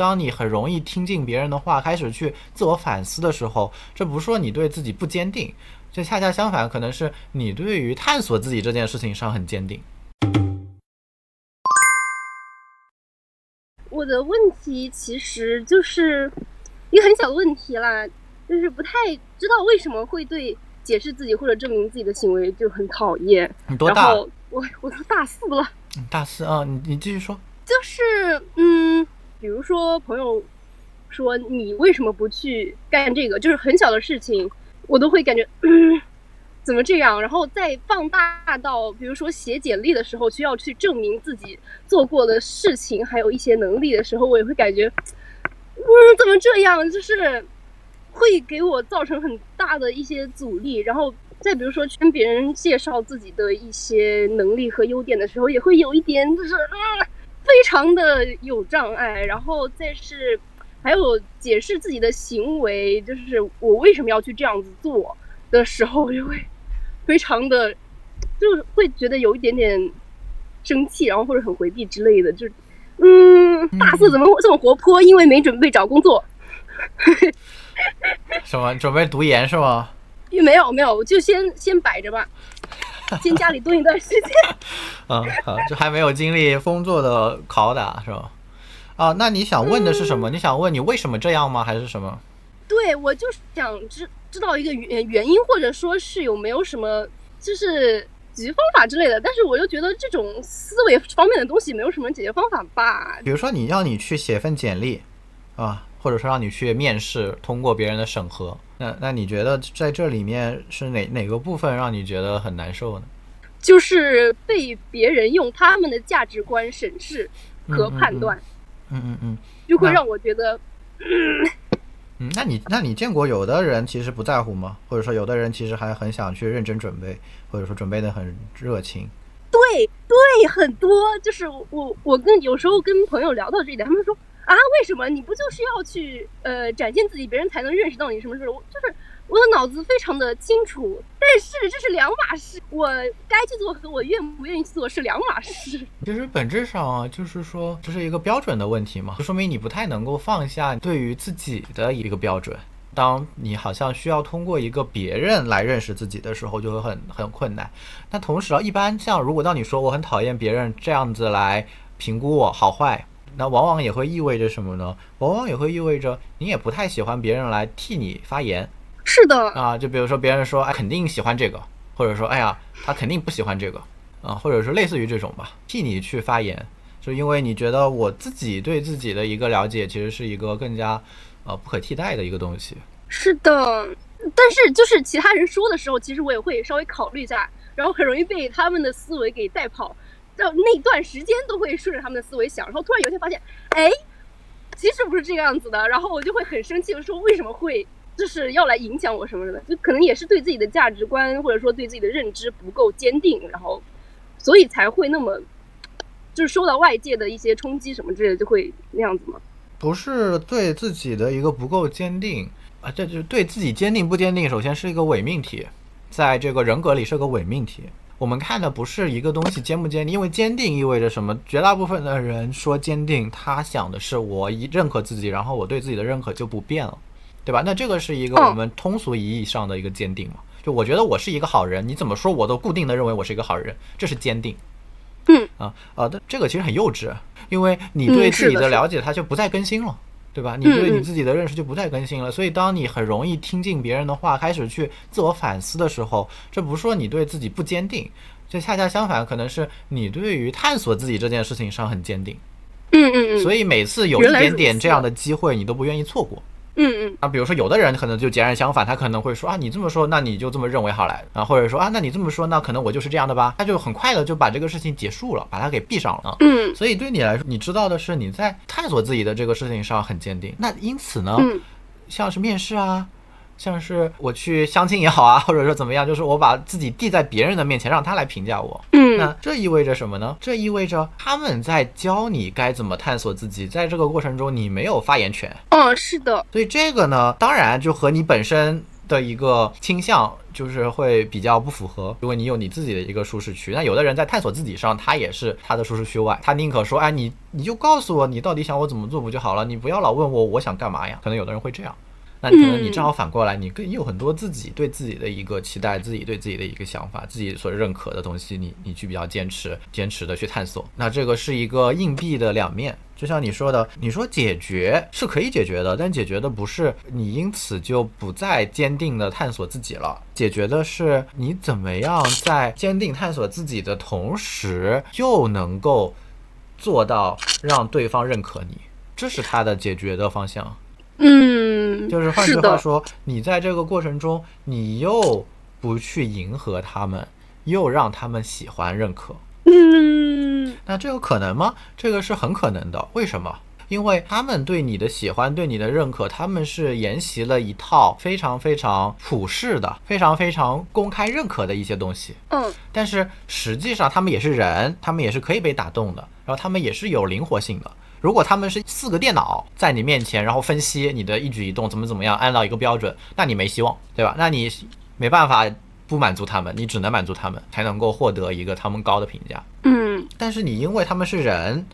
当你很容易听进别人的话，开始去自我反思的时候，这不是说你对自己不坚定，这恰恰相反，可能是你对于探索自己这件事情上很坚定。我的问题其实就是一个很小的问题啦，就是不太知道为什么会对解释自己或者证明自己的行为就很讨厌。你多大？然后我都大4了。大4啊，你继续说。就是比如说朋友说你为什么不去干这个，就是很小的事情，我都会感觉怎么这样？然后再放大到比如说写简历的时候，需要去证明自己做过的事情，还有一些能力的时候，我也会感觉怎么这样？就是会给我造成很大的一些阻力。然后再比如说跟别人介绍自己的一些能力和优点的时候，也会有一点就是非常的有障碍。然后再是还有解释自己的行为，就是我为什么要去这样子做的时候，就会非常的就会觉得有一点点生气，然后或者很回避之类的。就是大4怎么这么活泼？因为没准备找工作。什么准备读研是吗？没有，我就先摆着吧，先家里蹲一段时间。好，就还没有经历工作的拷打是吧？啊，那你想问的是什么？你想问你为什么这样吗？还是什么？对，我就是想知道一个原因，或者说是有没有什么就是解决方法之类的。但是我又觉得这种思维方面的东西没有什么解决方法吧。比如说让你去写份简历啊，或者说让你去面试，通过别人的审核，那你觉得在这里面是哪个部分让你觉得很难受呢？就是被别人用他们的价值观审视和判断，就会让我觉得那你见过有的人其实不在乎吗？或者说有的人其实还很想去认真准备，或者说准备的很热情？对，很多。就是我有时候跟朋友聊到这一点，他们说啊，为什么你不就是要去展现自己，别人才能认识到你什么事？就是我的脑子非常的清楚，但是这是两码事，我该去做和我愿不愿意去做是两码事。其实本质上啊，就是说这是一个标准的问题嘛，就说明你不太能够放下对于自己的一个标准。当你好像需要通过一个别人来认识自己的时候，就会很困难。那同时啊，一般像如果当你说我很讨厌别人这样子来评估我好坏，那往往也会意味着什么呢？往往也会意味着你也不太喜欢别人来替你发言。是的啊，就比如说别人说哎肯定喜欢这个，或者说哎呀他肯定不喜欢这个啊，或者是类似于这种吧，替你去发言，就因为你觉得我自己对自己的一个了解其实是一个更加不可替代的一个东西。是的，但是就是其他人说的时候，其实我也会稍微考虑一下，然后很容易被他们的思维给带跑，到那段时间都会顺着他们的思维想，然后突然有一天发现，哎，其实不是这个样子的，然后我就会很生气，说为什么会就是要来影响我什么的，就可能也是对自己的价值观或者说对自己的认知不够坚定，然后所以才会那么就是受到外界的一些冲击什么之类的，就会那样子吗？不是对自己的一个不够坚定啊，这就是对自己坚定不坚定，首先是一个伪命题，在这个人格里是个伪命题。我们看的不是一个东西坚不坚定，因为坚定意味着什么？绝大部分的人说坚定，他想的是我认可自己，然后我对自己的认可就不变了，对吧？那这个是一个我们通俗意义上的一个坚定嘛？就我觉得我是一个好人，你怎么说我都固定的认为我是一个好人，这是坚定。这个其实很幼稚，因为你对自己的了解它就不再更新了，对吧？你对你自己的认识就不再更新了，所以当你很容易听进别人的话，开始去自我反思的时候，这不是说你对自己不坚定，这恰恰相反，可能是你对于探索自己这件事情上很坚定。所以每次有一点点这样的机会，你都不愿意错过。比如说有的人可能就截然相反，他可能会说啊，你这么说，那你就这么认为好来啊，或者说啊，那你这么说，那可能我就是这样的吧，他就很快的就把这个事情结束了，把它给闭上了。所以对你来说，你知道的是你在探索自己的这个事情上很坚定。那因此呢，像是面试啊，像是我去相亲也好啊，或者说怎么样，就是我把自己递在别人的面前，让他来评价我。那这意味着什么呢？这意味着他们在教你该怎么探索自己，在这个过程中你没有发言权。是的。所以这个呢，当然就和你本身的一个倾向，就是会比较不符合。如果你有你自己的一个舒适区，那有的人在探索自己上，他也是他的舒适区外，他宁可说，哎，你就告诉我你到底想我怎么做不就好了，你不要老问我想干嘛呀。可能有的人会这样。那可能你正好反过来，你有很多自己对自己的一个期待，自己对自己的一个想法，自己所认可的东西，你去比较坚持的去探索。那这个是一个硬币的两面。就像你说的，你说解决是可以解决的，但解决的不是你因此就不再坚定的探索自己了，解决的是你怎么样在坚定探索自己的同时，又能够做到让对方认可你，这是他的解决的方向。就是换句话说，你在这个过程中，你又不去迎合他们，又让他们喜欢认可。那这个可能吗？这个是很可能的。为什么？因为他们对你的喜欢，对你的认可，他们是沿袭了一套非常非常普世的、非常非常公开认可的一些东西。但是实际上他们也是人，他们也是可以被打动的，然后他们也是有灵活性的。如果他们是4个电脑在你面前，然后分析你的一举一动怎么样，按照一个标准，那你没希望，对吧？那你没办法不满足他们，你只能满足他们，才能够获得一个他们高的评价。但是你因为他们是人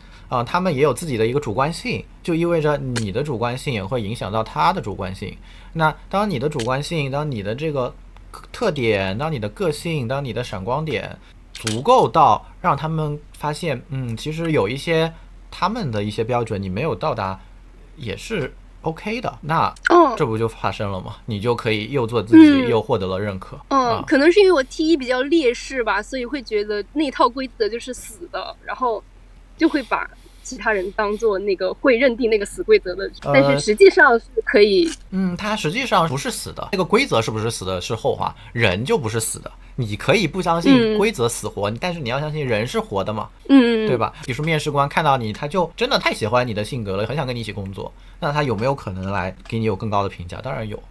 他们也有自己的一个主观性，就意味着你的主观性也会影响到他的主观性。那当你的主观性，当你的这个特点，当你的个性，当你的闪光点足够到让他们发现，其实有一些他们的一些标准你没有到达也是 OK 的，那这不就发生了吗？你就可以又做自己，又获得了认可。可能是因为我 T1 比较劣势吧，所以会觉得那套规则就是死的，然后就会把其他人当做那个会认定那个死规则的，但是实际上是可以。它实际上不是死的，那个规则是不是死的是后话，人就不是死的。你可以不相信规则死活，但是你要相信人是活的嘛，对吧？比如说面试官看到你，他就真的太喜欢你的性格了，很想跟你一起工作，那他有没有可能来给你有更高的评价？当然有。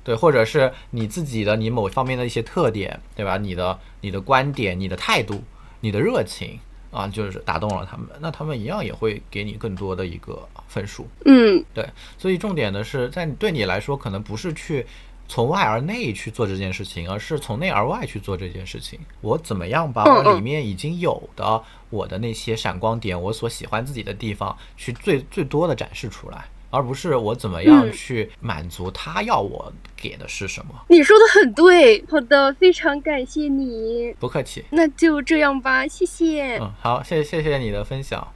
对，或者是你自己的你某方面的一些特点，对吧？你的观点、你的态度、你的热情就是打动了他们，那他们一样也会给你更多的一个分数。对，所以重点的是对你来说，可能不是去从外而内去做这件事情，而是从内而外去做这件事情。我怎么样把我里面已经有的我的那些闪光点，我所喜欢自己的地方，去最多的展示出来，而不是我怎么样去满足他要我给的是什么。你说的很对，好的，非常感谢你。不客气。那就这样吧，谢谢。好，谢谢你的分享。